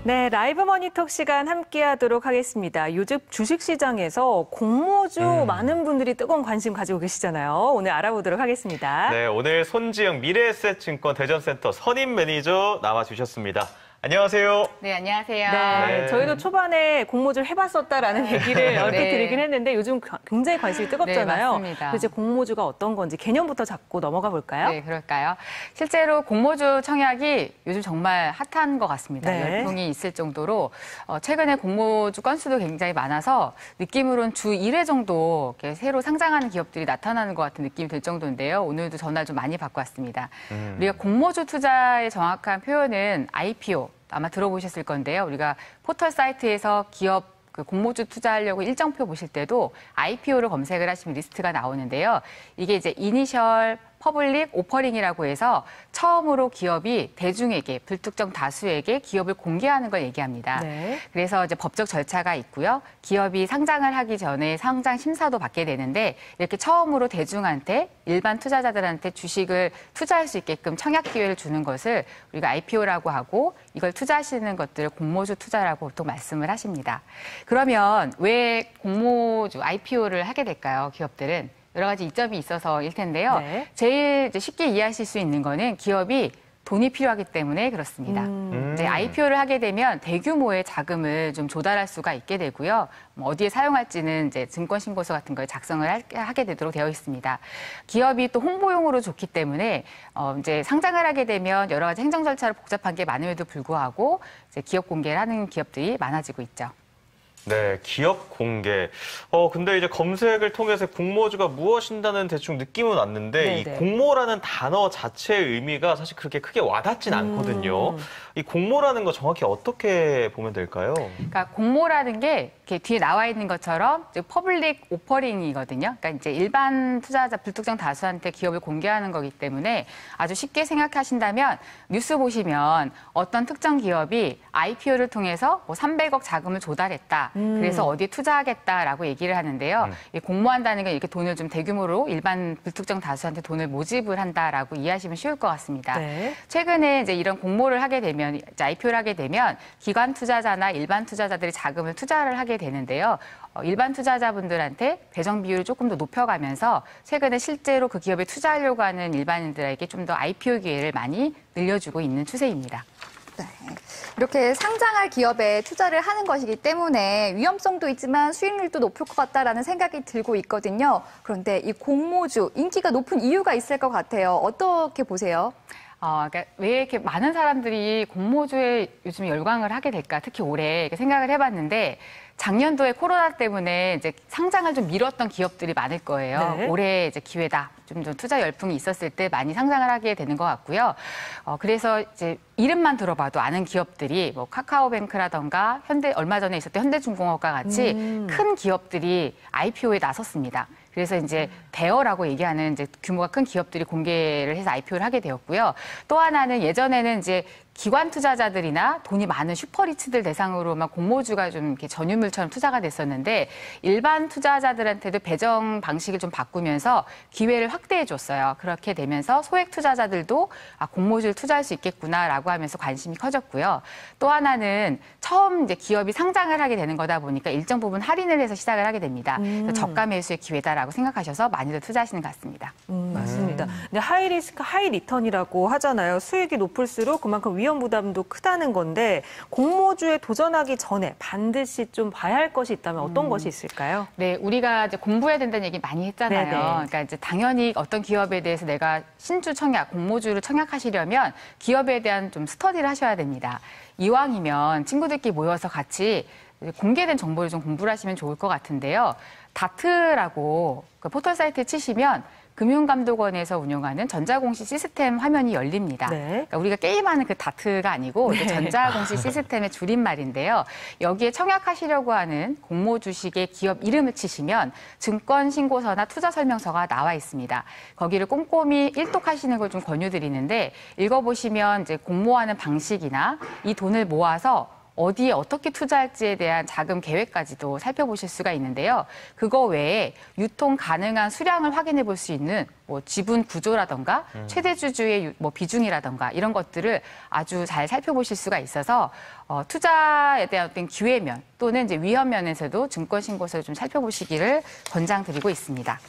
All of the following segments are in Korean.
네, 라이브 머니톡 시간 함께하도록 하겠습니다. 요즘 주식시장에서 공모주 많은 분들이 뜨거운 관심 가지고 계시잖아요. 오늘 알아보도록 하겠습니다. 네, 오늘 손지영 미래에셋증권 대전센터 선임 매니저 나와주셨습니다. 안녕하세요. 네, 안녕하세요. 네, 저희도 초반에 공모주를 해봤었다라는 얘기를 얼핏 드리긴 했는데 요즘 굉장히 관심이 뜨겁잖아요. 네, 맞습니다. 그래서 공모주가 어떤 건지 개념부터 잡고 넘어가 볼까요? 네, 그럴까요? 실제로 공모주 청약이 요즘 정말 핫한 것 같습니다. 네. 열풍이 있을 정도로 최근에 공모주 건수도 굉장히 많아서 느낌으로는 주 1회 정도 이렇게 새로 상장하는 기업들이 나타나는 것 같은 느낌이 들 정도인데요. 오늘도 전화를 좀 많이 받고 왔습니다. 우리가 공모주 투자의 정확한 표현은 IPO, 아마 들어보셨을 건데요. 우리가 포털 사이트에서 기업 공모주 투자하려고 일정표 보실 때도 IPO를 검색을 하시면 리스트가 나오는데요. 이게 이제 이니셜 퍼블릭 오퍼링이라고 해서 처음으로 기업이 대중에게, 불특정 다수에게 기업을 공개하는 걸 얘기합니다. 네. 그래서 이제 법적 절차가 있고요. 기업이 상장을 하기 전에 상장 심사도 받게 되는데 이렇게 처음으로 대중한테, 일반 투자자들한테 주식을 투자할 수 있게끔 청약 기회를 주는 것을 우리가 IPO라고 하고 이걸 투자하시는 것들을 공모주 투자라고 보통 말씀을 하십니다. 그러면 왜 공모주 IPO를 하게 될까요? 기업들은? 여러 가지 이점이 있어서일 텐데요. 네. 제일 쉽게 이해하실 수 있는 거는 기업이 돈이 필요하기 때문에 그렇습니다. 이제 IPO를 하게 되면 대규모의 자금을 좀 조달할 수가 있게 되고요. 어디에 사용할지는 이제 증권신고서 같은 걸 작성을 하게 되도록 되어 있습니다. 기업이 또 홍보용으로 좋기 때문에 이제 상장을 하게 되면 여러 가지 행정 절차를 복잡한 게 많음에도 불구하고 이제 기업 공개를 하는 기업들이 많아지고 있죠. 네, 기업 공개. 근데 이제 검색을 통해서 공모주가 무엇인다는 대충 느낌은 왔는데 네네. 이 공모라는 단어 자체의 의미가 사실 그렇게 크게 와닿진 않거든요. 이 공모라는 거 정확히 어떻게 보면 될까요? 그러니까 공모라는 게 이렇게 뒤에 나와 있는 것처럼 퍼블릭 오퍼링이거든요. 그러니까 이제 일반 투자자 불특정 다수한테 기업을 공개하는 거기 때문에 아주 쉽게 생각하신다면 뉴스 보시면 어떤 특정 기업이 IPO를 통해서 뭐 300억 자금을 조달했다. 그래서 어디에 투자하겠다라고 얘기를 하는데요. 이 공모한다는 건 이렇게 돈을 좀 대규모로 일반 불특정 다수한테 돈을 모집을 한다라고 이해하시면 쉬울 것 같습니다. 네. 최근에 이제 이런 공모를 하게 되면, 이제 IPO를 하게 되면 기관 투자자나 일반 투자자들이 자금을 투자를 하게 되는데요. 일반 투자자분들한테 배정 비율을 조금 더 높여가면서 최근에 실제로 그 기업에 투자하려고 하는 일반인들에게 좀 더 IPO 기회를 많이 늘려주고 있는 추세입니다. 네. 이렇게 상장할 기업에 투자를 하는 것이기 때문에 위험성도 있지만 수익률도 높을 것 같다라는 생각이 들고 있거든요. 그런데 이 공모주 인기가 높은 이유가 있을 것 같아요. 어떻게 보세요? 그러니까 왜 이렇게 많은 사람들이 공모주에 요즘 열광을 하게 될까? 특히 올해 이렇게 생각을 해봤는데 작년도에 코로나 때문에 이제 상장을 좀 미뤘던 기업들이 많을 거예요. 네. 올해 이제 기회다. 좀 투자 열풍이 있었을 때 많이 상장을 하게 되는 것 같고요. 그래서 이제 이름만 들어봐도 아는 기업들이 뭐 카카오뱅크라던가 얼마 전에 있었던 현대중공업과 같이 큰 기업들이 IPO에 나섰습니다. 그래서 이제 대어라고 얘기하는 이제 규모가 큰 기업들이 공개를 해서 IPO를 하게 되었고요. 또 하나는 예전에는 이제 기관 투자자들이나 돈이 많은 슈퍼리츠들 대상으로만 공모주가 좀 이렇게 전유물처럼 투자가 됐었는데 일반 투자자들한테도 배정 방식을 좀 바꾸면서 기회를 확대해 줬어요. 그렇게 되면서 소액 투자자들도 공모주를 투자할 수 있겠구나라고 하면서 관심이 커졌고요. 또 하나는 처음 이제 기업이 상장을 하게 되는 거다 보니까 일정 부분 할인을 해서 시작을 하게 됩니다. 그래서 저가 매수의 기회다라고 생각하셔서 많이들 투자하시는 것 같습니다. 맞습니다. 근데 하이 리스크, 하이 리턴이라고 하잖아요. 수익이 높을수록 그만큼 위험 부담도 크다는 건데 공모주에 도전하기 전에 반드시 좀 봐야 할 것이 있다면 어떤 것이 있을까요? 네, 우리가 이제 공부해야 된다는 얘기 많이 했잖아요. 네네. 그러니까 이제 당연히 어떤 기업에 대해서 내가 신주 청약, 공모주를 청약하시려면 기업에 대한 좀 스터디를 하셔야 됩니다. 이왕이면 친구들끼리 모여서 같이 공개된 정보를 좀 공부를 하시면 좋을 것 같은데요. 다트라고 그 포털 사이트에 치시면 금융감독원에서 운영하는 전자공시 시스템 화면이 열립니다. 네. 그러니까 우리가 게임하는 그 다트가 아니고 전자공시 시스템의 줄임말인데요. 여기에 청약하시려고 하는 공모 주식의 기업 이름을 치시면 증권신고서나 투자설명서가 나와 있습니다. 거기를 꼼꼼히 일독하시는 걸 좀 권유드리는데 읽어보시면 이제 공모하는 방식이나 이 돈을 모아서 어디에 어떻게 투자할지에 대한 자금 계획까지도 살펴보실 수가 있는데요. 그거 외에 유통 가능한 수량을 확인해 볼 수 있는 뭐 지분 구조라던가 최대 주주의 뭐 비중이라던가 이런 것들을 아주 잘 살펴보실 수가 있어서 투자에 대한 어떤 기회면 또는 이제 위험면에서도 증권신고서를 좀 살펴보시기를 권장드리고 있습니다.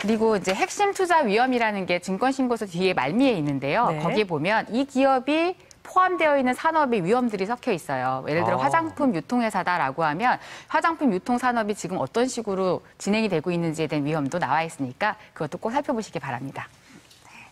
그리고 이제 핵심 투자 위험이라는 게 증권신고서 뒤에 말미에 있는데요. 네. 거기에 보면 이 기업이 포함되어 있는 산업의 위험들이 섞여 있어요. 예를 들어 화장품 유통회사다라고 하면 화장품 유통 산업이 지금 어떤 식으로 진행이 되고 있는지에 대한 위험도 나와 있으니까 그것도 꼭 살펴보시기 바랍니다.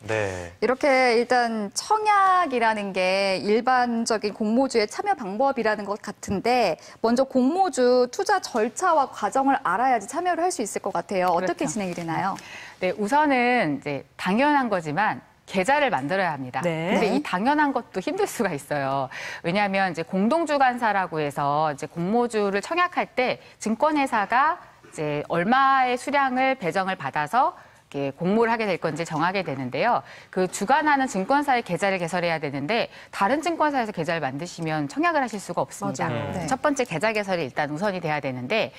네. 이렇게 일단 청약이라는 게 일반적인 공모주의 참여 방법이라는 것 같은데 먼저 공모주 투자 절차와 과정을 알아야지 참여를 할 수 있을 것 같아요. 어떻게 그렇죠. 진행이 되나요? 네, 우선은 이제 당연한 거지만 계좌를 만들어야 합니다. 네. 근데 이 당연한 것도 힘들 수가 있어요. 왜냐하면 이제 공동주관사라고 해서 이제 공모주를 청약할 때 증권회사가 이제 얼마의 수량을 배정을 받아서 이렇게 공모를 하게 될 건지 정하게 되는데요. 그 주관하는 증권사의 계좌를 개설해야 되는데 다른 증권사에서 계좌를 만드시면 청약을 하실 수가 없습니다. 맞아요. 네. 첫 번째 계좌 개설이 일단 우선이 돼야 되는데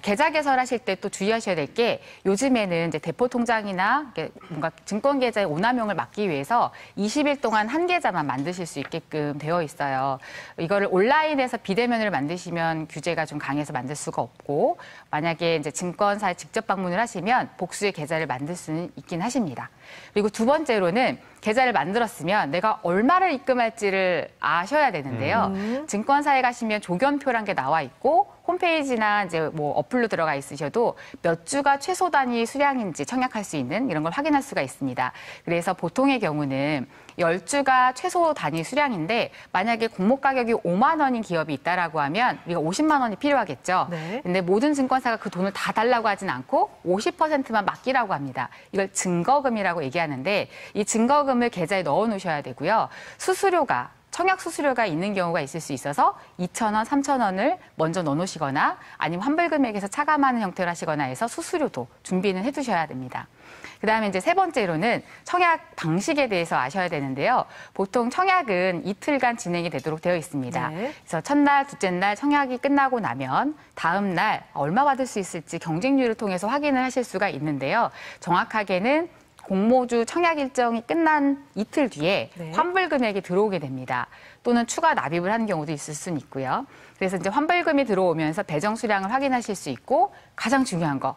계좌 개설하실 때 또 주의하셔야 될 게 요즘에는 이제 대포 통장이나 뭔가 증권 계좌의 오남용을 막기 위해서 20일 동안 한 계좌만 만드실 수 있게끔 되어 있어요. 이거를 온라인에서 비대면을 만드시면 규제가 좀 강해서 만들 수가 없고 만약에 이제 증권사에 직접 방문을 하시면 복수의 계좌를 만들 수는 있긴 하십니다. 그리고 두 번째로는 계좌를 만들었으면 내가 얼마를 입금할지를 아셔야 되는데요. 증권사에 가시면 조견표란 게 나와 있고 홈페이지나 이제 뭐 어플로 들어가 있으셔도 몇 주가 최소 단위 수량인지 청약할 수 있는 이런 걸 확인할 수가 있습니다. 그래서 보통의 경우는 10주가 최소 단위 수량인데 만약에 공모 가격이 5만 원인 기업이 있다라고 하면 우리가 50만 원이 필요하겠죠. 네. 근데 모든 증권사가 그 돈을 다 달라고 하진 않고 50%만 맡기라고 합니다. 이걸 증거금이라고 얘기하는데 이 증거금을 계좌에 넣어 놓으셔야 되고요. 수수료가 청약 수수료가 있는 경우가 있을 수 있어서 2,000원, 3,000원을 먼저 넣어놓으시거나 아니면 환불금액에서 차감하는 형태로 하시거나 해서 수수료도 준비는 해두셔야 됩니다. 그다음에 이제 세 번째로는 청약 방식에 대해서 아셔야 되는데요. 보통 청약은 이틀간 진행이 되도록 되어 있습니다. 네. 그래서 첫날, 둘째 날 청약이 끝나고 나면 다음 날 얼마 받을 수 있을지 경쟁률을 통해서 확인을 하실 수가 있는데요. 정확하게는 공모주 청약 일정이 끝난 이틀 뒤에 네. 환불 금액이 들어오게 됩니다. 또는 추가 납입을 하는 경우도 있을 수는 있고요. 그래서 이제 환불금이 들어오면서 배정 수량을 확인하실 수 있고 가장 중요한 거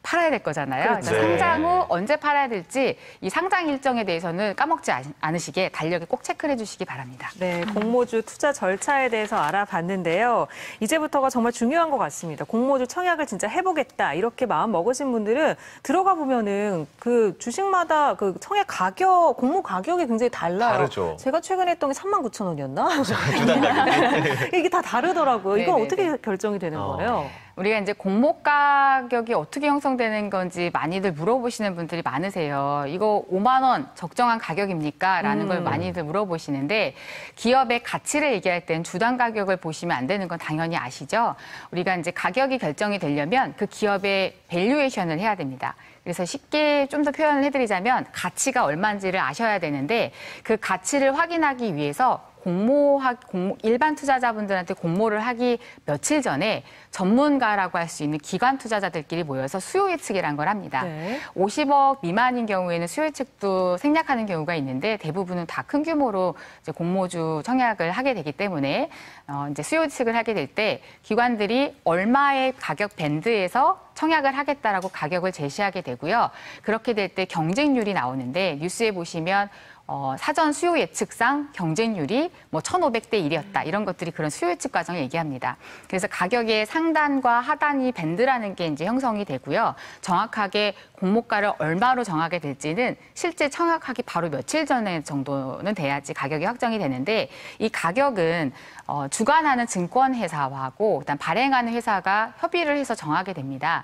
팔아야 될 거잖아요. 그렇죠. 그래서 네. 상장 후 언제 팔아야 될지 이 상장 일정에 대해서는 까먹지 않으시게 달력에 꼭 체크를 해주시기 바랍니다. 네, 공모주 투자 절차에 대해서 알아봤는데요. 이제부터가 정말 중요한 것 같습니다. 공모주 청약을 진짜 해보겠다 이렇게 마음 먹으신 분들은 들어가 보면은 그 주식마다 그 청약 가격, 공모 가격이 굉장히 달라요. 다르죠. 제가 최근에 했던 게 39,000원이었나? 주단 가격이. 이게 다 다르더라고요. 이건 네네네. 어떻게 결정이 되는 거예요? 우리가 이제 공모 가격이 어떻게 형성되는 건지 많이들 물어보시는 분들이 많으세요. 이거 5만 원 적정한 가격입니까? 라는 걸 많이들 물어보시는데 기업의 가치를 얘기할 땐 주당 가격을 보시면 안 되는 건 당연히 아시죠? 우리가 이제 가격이 결정이 되려면 그 기업의 밸류에이션을 해야 됩니다. 그래서 쉽게 좀 더 표현을 해드리자면 가치가 얼마인지를 아셔야 되는데 그 가치를 확인하기 위해서 일반 투자자분들한테 공모를 하기 며칠 전에 전문가라고 할 수 있는 기관 투자자들끼리 모여서 수요 예측이라는 걸 합니다. 네. 50억 미만인 경우에는 수요 예측도 생략하는 경우가 있는데 대부분은 다 큰 규모로 이제 공모주 청약을 하게 되기 때문에 이제 수요 예측을 하게 될 때 기관들이 얼마의 가격 밴드에서 청약을 하겠다라고 가격을 제시하게 되고요. 그렇게 될 때 경쟁률이 나오는데 뉴스에 보시면 사전 수요 예측상 경쟁률이 뭐 1,500대 1이었다. 이런 것들이 그런 수요 예측 과정을 얘기합니다. 그래서 가격의 상단과 하단이 밴드라는 게 이제 형성이 되고요. 정확하게 공모가를 얼마로 정하게 될지는 실제 청약하기 바로 며칠 전에 정도는 돼야지 가격이 확정이 되는데 이 가격은 주관하는 증권회사하고 그다음 발행하는 회사가 협의를 해서 정하게 됩니다.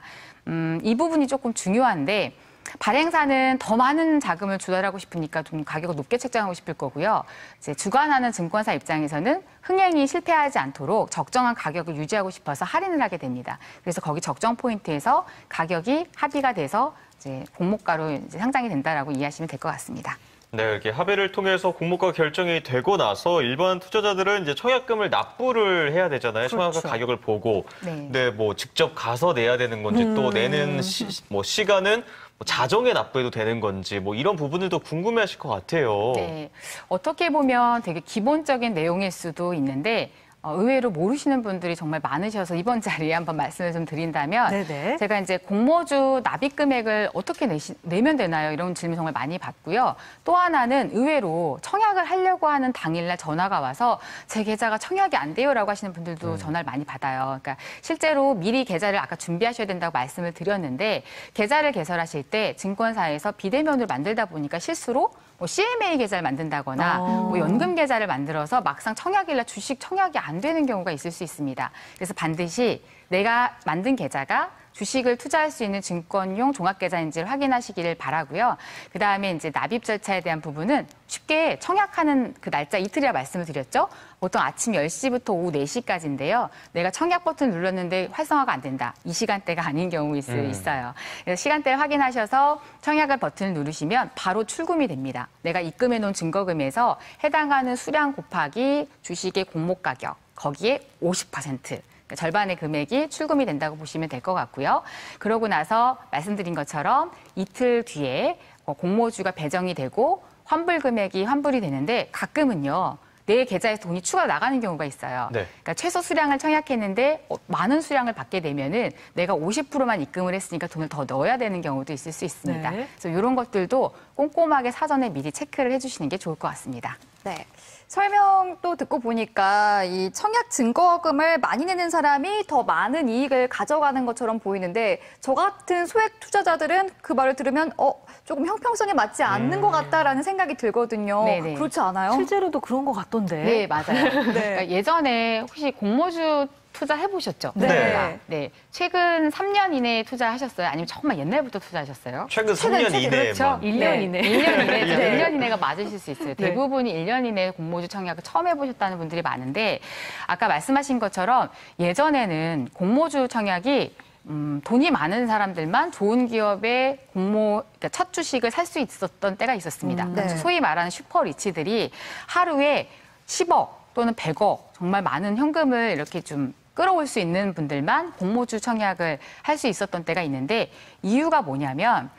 이 부분이 조금 중요한데 발행사는 더 많은 자금을 조달하고 싶으니까 좀 가격을 높게 책정하고 싶을 거고요. 이제 주관하는 증권사 입장에서는 흥행이 실패하지 않도록 적정한 가격을 유지하고 싶어서 할인을 하게 됩니다. 그래서 거기 적정 포인트에서 가격이 합의가 돼서 이제 공모가로 이제 상장이 된다라고 이해하시면 될 것 같습니다. 네, 이렇게 합의를 통해서 공모가 결정이 되고 나서 일반 투자자들은 이제 청약금을 납부를 해야 되잖아요. 그렇죠. 청약가 가격을 보고. 네. 근데 뭐 직접 가서 내야 되는 건지 또 내는 시간은 뭐 자정에 납부해도 되는 건지 뭐 이런 부분들도 궁금해하실 것 같아요. 네. 어떻게 보면 되게 기본적인 내용일 수도 있는데 의외로 모르시는 분들이 정말 많으셔서 이번 자리에 한번 말씀을 좀 드린다면 네네. 제가 이제 공모주 납입 금액을 어떻게 내면 되나요? 이런 질문 정말 많이 받고요. 또 하나는 의외로 청약을 하려고 하는 당일날 전화가 와서 제 계좌가 청약이 안 돼요라고 하시는 분들도 전화를 많이 받아요. 그러니까 실제로 미리 계좌를 아까 준비하셔야 된다고 말씀을 드렸는데 계좌를 개설하실 때 증권사에서 비대면으로 만들다 보니까 실수로 뭐 CMA 계좌를 만든다거나 뭐 연금 계좌를 만들어서 막상 청약일날 주식 청약이 안 되는 경우가 있을 수 있습니다. 그래서 반드시 내가 만든 계좌가 주식을 투자할 수 있는 증권용 종합계좌인지를 확인하시기를 바라고요. 그다음에 이제 납입 절차에 대한 부분은 쉽게 청약하는 그 날짜 이틀이라 말씀을 드렸죠. 보통 아침 10시부터 오후 4시까지인데요. 내가 청약 버튼을 눌렀는데 활성화가 안 된다. 이 시간대가 아닌 경우 있어요. 그래서 시간대를 확인하셔서 청약을 버튼을 누르시면 바로 출금이 됩니다. 내가 입금해 놓은 증거금에서 해당하는 수량 곱하기 주식의 공모 가격, 거기에 50%. 절반의 금액이 출금이 된다고 보시면 될 것 같고요. 그러고 나서 말씀드린 것처럼 이틀 뒤에 공모주가 배정이 되고 환불 금액이 환불이 되는데 가끔은요. 내 계좌에서 돈이 추가 나가는 경우가 있어요. 네. 그러니까 최소 수량을 청약했는데 많은 수량을 받게 되면은 내가 50%만 입금을 했으니까 돈을 더 넣어야 되는 경우도 있을 수 있습니다. 네. 그래서 이런 것들도 꼼꼼하게 사전에 미리 체크를 해주시는 게 좋을 것 같습니다. 네. 설명 또 듣고 보니까 이 청약 증거금을 많이 내는 사람이 더 많은 이익을 가져가는 것처럼 보이는데 저 같은 소액 투자자들은 그 말을 들으면 조금 형평성에 맞지 않는 것 같다라는 생각이 들거든요. 네네. 그렇지 않아요? 실제로도 그런 것 같던데. 네, 맞아요. 그러니까 예전에 혹시 공모주 투자해보셨죠? 네. 네. 최근 3년 이내에 투자하셨어요? 아니면 정말 옛날부터 투자하셨어요? 최근 3년 그렇죠. 이내에만. 1년 네. 이내. 1년 이내. 네. 1년 이내가 맞으실 수 있어요. 대부분이 1년 이내에 공모주 청약을 처음 해보셨다는 분들이 많은데 아까 말씀하신 것처럼 예전에는 공모주 청약이 돈이 많은 사람들만 좋은 기업의 그러니까 첫 주식을 살 수 있었던 때가 있었습니다. 네. 소위 말하는 슈퍼리치들이 하루에 10억 또는 100억 정말 많은 현금을 이렇게 좀 끌어올 수 있는 분들만 공모주 청약을 할 수 있었던 때가 있는데 이유가 뭐냐면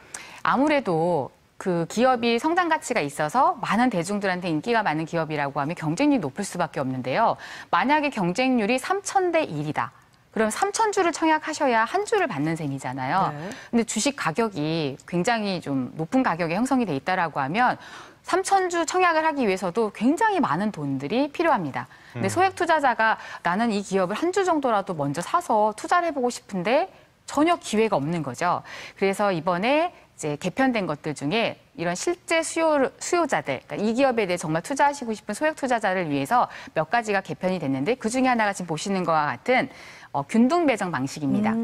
아무래도 그 기업이 성장 가치가 있어서 많은 대중들한테 인기가 많은 기업이라고 하면 경쟁률이 높을 수밖에 없는데요. 만약에 경쟁률이 3,000대 1이다. 그럼 3,000주를 청약하셔야 한 주를 받는 셈이잖아요. 네. 근데 주식 가격이 굉장히 좀 높은 가격에 형성이 돼 있다라고 하면 3,000주 청약을 하기 위해서도 굉장히 많은 돈들이 필요합니다. 근데 소액 투자자가 나는 이 기업을 한 주 정도라도 먼저 사서 투자를 해보고 싶은데 전혀 기회가 없는 거죠. 그래서 이번에 이제 개편된 것들 중에 이런 실제 수요자들, 그러니까 이 기업에 대해 정말 투자하시고 싶은 소액 투자자를 위해서 몇 가지가 개편이 됐는데 그 중에 하나가 지금 보시는 것과 같은 균등 배정 방식입니다.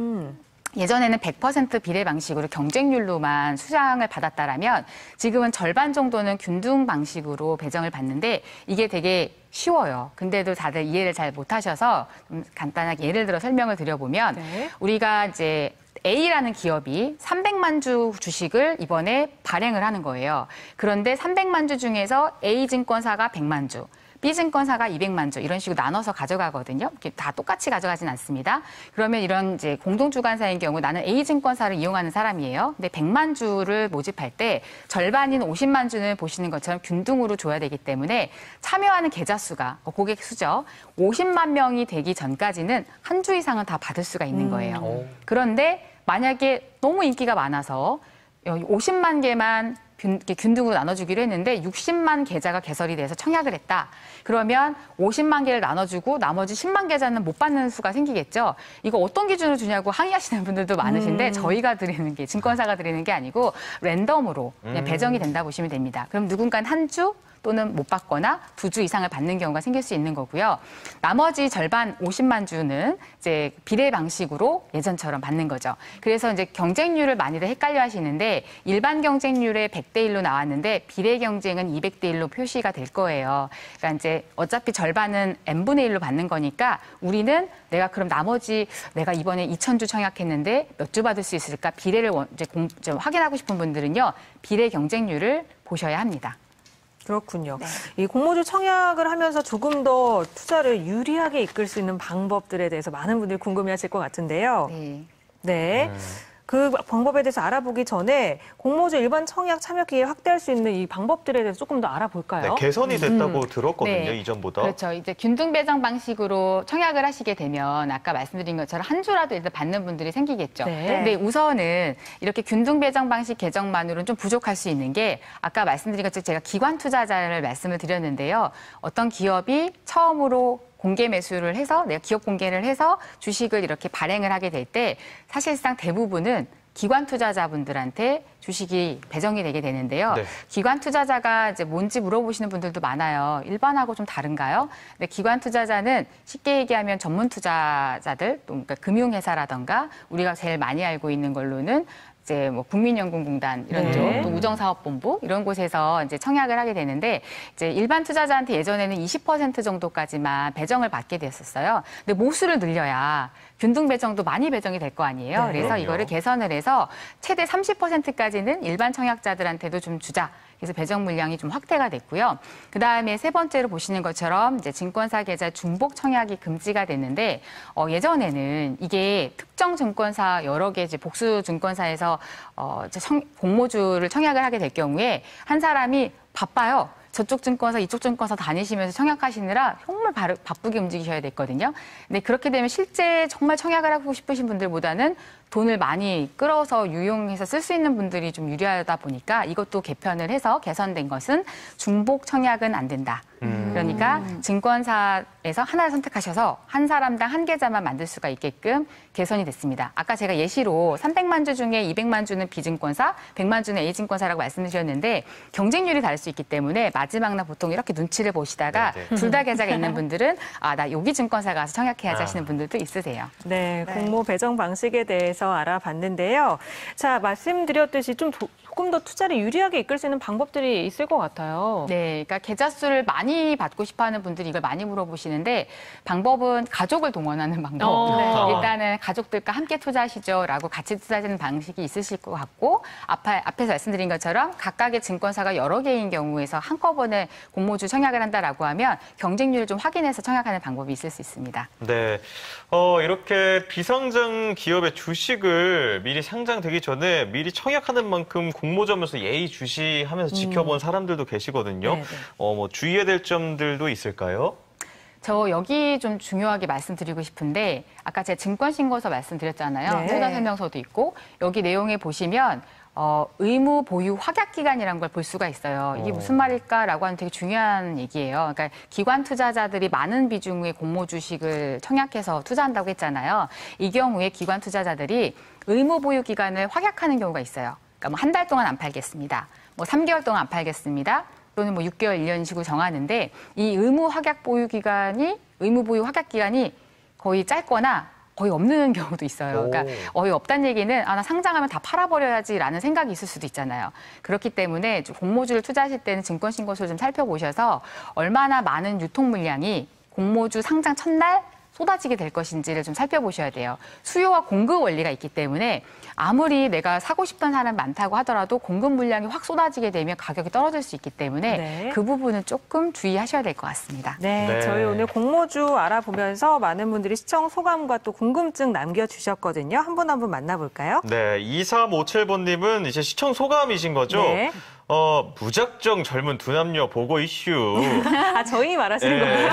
예전에는 100% 비례 방식으로 경쟁률로만 수장을 받았다라면 지금은 절반 정도는 균등 방식으로 배정을 받는데 이게 되게 쉬워요. 근데도 다들 이해를 잘 못하셔서 좀 간단하게 예를 들어 설명을 드려보면 네. 우리가 이제 A라는 기업이 300만 주 주식을 이번에 발행을 하는 거예요. 그런데 300만 주 중에서 A증권사가 100만 주, B증권사가 200만 주 이런 식으로 나눠서 가져가거든요. 이렇게 다 똑같이 가져가진 않습니다. 그러면 이런 이제 공동주관사인 경우 나는 A증권사를 이용하는 사람이에요. 근데 100만 주를 모집할 때 절반인 50만 주는 보시는 것처럼 균등으로 줘야 되기 때문에 참여하는 계좌 수가 고객 수죠. 50만 명이 되기 전까지는 한 주 이상은 다 받을 수가 있는 거예요. 그런데 만약에 너무 인기가 많아서 50만 개만 균등으로 나눠주기로 했는데 60만 계좌가 개설이 돼서 청약을 했다. 그러면 50만 개를 나눠주고 나머지 10만 계좌는 못 받는 수가 생기겠죠. 이거 어떤 기준으로 주냐고 항의하시는 분들도 많으신데 저희가 드리는 게 증권사가 드리는 게 아니고 랜덤으로 그냥 배정이 된다 보시면 됩니다. 그럼 누군가는 한 주 또는 못 받거나 2주 이상을 받는 경우가 생길 수 있는 거고요. 나머지 절반 50만 주는 이제 비례 방식으로 예전처럼 받는 거죠. 그래서 이제 경쟁률을 많이들 헷갈려 하시는데 일반 경쟁률에 100대 1로 나왔는데 비례 경쟁은 200대 1로 표시가 될 거예요. 그러니까 이제 어차피 절반은 n분의 1로 받는 거니까 우리는 내가 그럼 나머지 내가 이번에 2,000주 청약했는데 몇 주 받을 수 있을까? 비례를 이제 확인하고 싶은 분들은요. 비례 경쟁률을 보셔야 합니다. 그렇군요. 이 공모주 청약을 하면서 조금 더 투자를 유리하게 이끌 수 있는 방법들에 대해서 많은 분들이 궁금해하실 것 같은데요. 네. 네. 그 방법에 대해서 알아보기 전에 공모주 일반 청약 참여 기회 확대할 수 있는 이 방법들에 대해서 조금 더 알아볼까요? 네, 개선이 됐다고 들었거든요, 네. 이전보다. 그렇죠. 이제 균등 배정 방식으로 청약을 하시게 되면 아까 말씀드린 것처럼 한 주라도 일단 받는 분들이 생기겠죠. 네. 근데 우선은 이렇게 균등 배정 방식 개정만으로는 좀 부족할 수 있는 게 아까 말씀드린 것처럼 제가 기관 투자자를 말씀을 드렸는데요. 어떤 기업이 처음으로 공개 매수를 해서 내가 기업 공개를 해서 주식을 이렇게 발행을 하게 될 때 사실상 대부분은 기관 투자자분들한테 주식이 배정이 되게 되는데요. 네. 기관 투자자가 이제 뭔지 물어보시는 분들도 많아요. 일반하고 좀 다른가요? 근데 기관 투자자는 쉽게 얘기하면 전문 투자자들, 또 그러니까 금융회사라던가 우리가 제일 많이 알고 있는 걸로는 이제 뭐 국민연금공단 이런 네. 쪽, 또 우정사업본부 이런 곳에서 이제 청약을 하게 되는데 이제 일반 투자자한테 예전에는 20% 정도까지만 배정을 받게 됐었어요. 근데 모수를 늘려야 균등 배정도 많이 배정이 될 거 아니에요. 네. 그래서 그럼요. 이거를 개선을 해서 최대 30%까지는 일반 청약자들한테도 좀 주자. 그래서 배정 물량이 좀 확대가 됐고요. 그 다음에 세 번째로 보시는 것처럼 이제 증권사 계좌 중복 청약이 금지가 됐는데 예전에는 이게 특정 증권사 여러 개 이제 복수 증권사에서 공모주를 청약을 하게 될 경우에 한 사람이 바빠요. 저쪽 증권사, 이쪽 증권사 다니시면서 청약하시느라 정말 바쁘게 움직이셔야 됐거든요. 근데 그렇게 되면 실제 정말 청약을 하고 싶으신 분들보다는 돈을 많이 끌어서 유용해서 쓸 수 있는 분들이 좀 유리하다 보니까 이것도 개편을 해서 개선된 것은 중복 청약은 안 된다. 그러니까 증권사에서 하나를 선택하셔서 한 사람당 한 계좌만 만들 수가 있게끔 개선이 됐습니다. 아까 제가 예시로 300만 주 중에 200만 주는 B증권사, 100만 주는 A증권사라고 말씀드렸는데 경쟁률이 다를 수 있기 때문에 마지막 날 보통 이렇게 눈치를 보시다가 네, 네. 둘 다 계좌가 있는 분들은 나 여기 증권사 가서 청약해야지 하시는 분들도 있으세요. 네, 공모 배정 방식에 대해서 알아봤는데요. 자, 말씀드렸듯이 조금 더 투자를 유리하게 이끌 수 있는 방법들이 있을 것 같아요. 네, 그러니까 계좌 수를 많이 받고 싶어하는 분들이 이걸 많이 물어보시는데 방법은 가족을 동원하는 방법. 네. 일단은 가족들과 함께 투자하시죠라고 같이 투자하시는 방식이 있으실 것 같고 앞에서 말씀드린 것처럼 각각의 증권사가 여러 개인 경우에서 한꺼번에 공모주 청약을 한다라고 하면 경쟁률을 좀 확인해서 청약하는 방법이 있을 수 있습니다. 네. 이렇게 비상장 기업의 주식을 미리 상장되기 전에 미리 청약하는 만큼 공모점에서 예의주시하면서 지켜본 사람들도 계시거든요. 네, 네. 뭐 주의해야 될 점들도 있을까요? 저 여기 좀 중요하게 말씀드리고 싶은데 아까 제가 증권신고서 말씀드렸잖아요. 네. 투자설명서도 있고 여기 내용에 보시면 의무 보유 확약 기간이라는 걸 볼 수가 있어요. 이게 무슨 말일까라고 하는 되게 중요한 얘기예요. 그러니까 기관 투자자들이 많은 비중의 공모 주식을 청약해서 투자한다고 했잖아요. 이 경우에 기관 투자자들이 의무 보유 기간을 확약하는 경우가 있어요. 그러니까 뭐 한 달 동안 안 팔겠습니다. 뭐 3개월 동안 안 팔겠습니다. 또는 뭐 6개월, 1년 식으로 정하는데 이 의무 보유 확약 기간이 거의 짧거나 거의 없는 경우도 있어요. 그러니까 거의 없다는 얘기는 나 상장하면 다 팔아버려야지라는 생각이 있을 수도 있잖아요. 그렇기 때문에 공모주를 투자하실 때는 증권신고서를 좀 살펴보셔서 얼마나 많은 유통 물량이 공모주 상장 첫날 쏟아지게 될 것인지를 좀 살펴보셔야 돼요. 수요와 공급 원리가 있기 때문에 아무리 내가 사고 싶던 사람 많다고 하더라도 공급 물량이 확 쏟아지게 되면 가격이 떨어질 수 있기 때문에 네. 그 부분은 조금 주의하셔야 될 것 같습니다. 네, 네. 저희 오늘 공모주 알아보면서 많은 분들이 시청 소감과 또 궁금증 남겨주셨거든요. 한 분 한 분 만나볼까요? 네, 2357번님은 이제 시청 소감이신 거죠? 네. 무작정 젊은 두 남녀 보고 이슈. 저희 말하시는 거예요?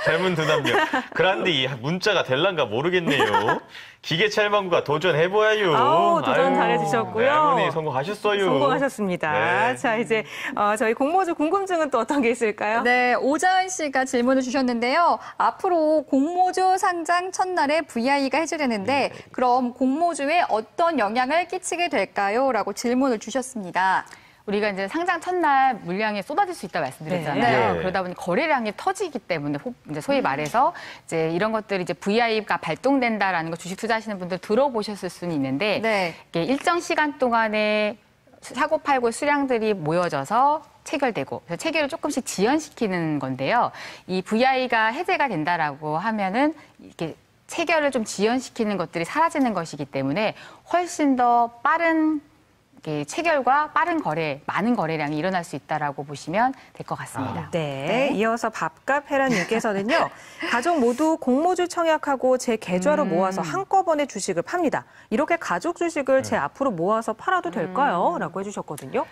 젊은 두 남녀. 그런데 이 문자가 될란가 모르겠네요. 기계 찰망구가 도전해보아요. 아우, 도전 아유, 잘해주셨고요. 네, 할머니 성공하셨어요. 성공하셨습니다. 네. 자, 이제 저희 공모주 궁금증은 또 어떤 게 있을까요? 네, 오자은 씨가 질문을 주셨는데요. 앞으로 공모주 상장 첫날에 VI가 해제되는데 그럼 공모주에 어떤 영향을 끼치게 될까요? 라고 질문을 주셨습니다. 우리가 이제 상장 첫날 물량이 쏟아질 수 있다 말씀드렸잖아요. 네. 그러다 보니 거래량이 터지기 때문에 이제 소위 말해서 이제 이런 것들이 이제 VI가 발동된다라는 거 주식 투자하시는 분들 들어보셨을 수는 있는데 네. 이게 일정 시간 동안에 사고 팔고 수량들이 모여져서 체결되고 그래서 체결을 조금씩 지연시키는 건데요. 이 VI가 해제가 된다라고 하면은 이렇게 체결을 좀 지연시키는 것들이 사라지는 것이기 때문에 훨씬 더 빠른 이렇게 체결과 빠른 거래, 많은 거래량이 일어날 수 있다라고 보시면 될 것 같습니다. 네. 이어서 밥값 해란님께서는요. 가족 모두 공모주 청약하고 제 계좌로 모아서 한꺼번에 주식을 팝니다. 이렇게 가족 주식을 제 앞으로 모아서 팔아도 될까요? 라고 해주셨거든요.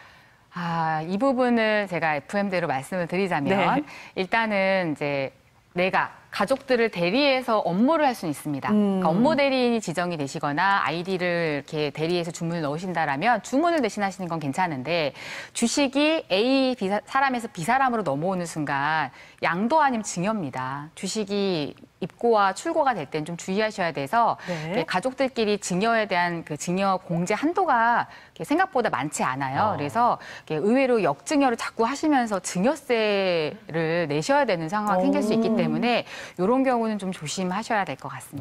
이 부분은 제가 FM대로 말씀을 드리자면 네. 일단은 이제 내가 가족들을 대리해서 업무를 할 수는 있습니다. 그러니까 업무 대리인이 지정이 되시거나 아이디를 이렇게 대리해서 주문을 넣으신다라면 주문을 대신하시는 건 괜찮은데 주식이 A 사람에서 B 사람으로 넘어오는 순간 양도 아니면 증여입니다. 주식이 입고와 출고가 될 땐 좀 주의하셔야 돼서 네. 가족들끼리 증여에 대한 그 증여 공제 한도가 생각보다 많지 않아요. 그래서 의외로 역증여를 자꾸 하시면서 증여세를 내셔야 되는 상황이 생길 수 있기 때문에 이런 경우는 좀 조심하셔야 될 것 같습니다.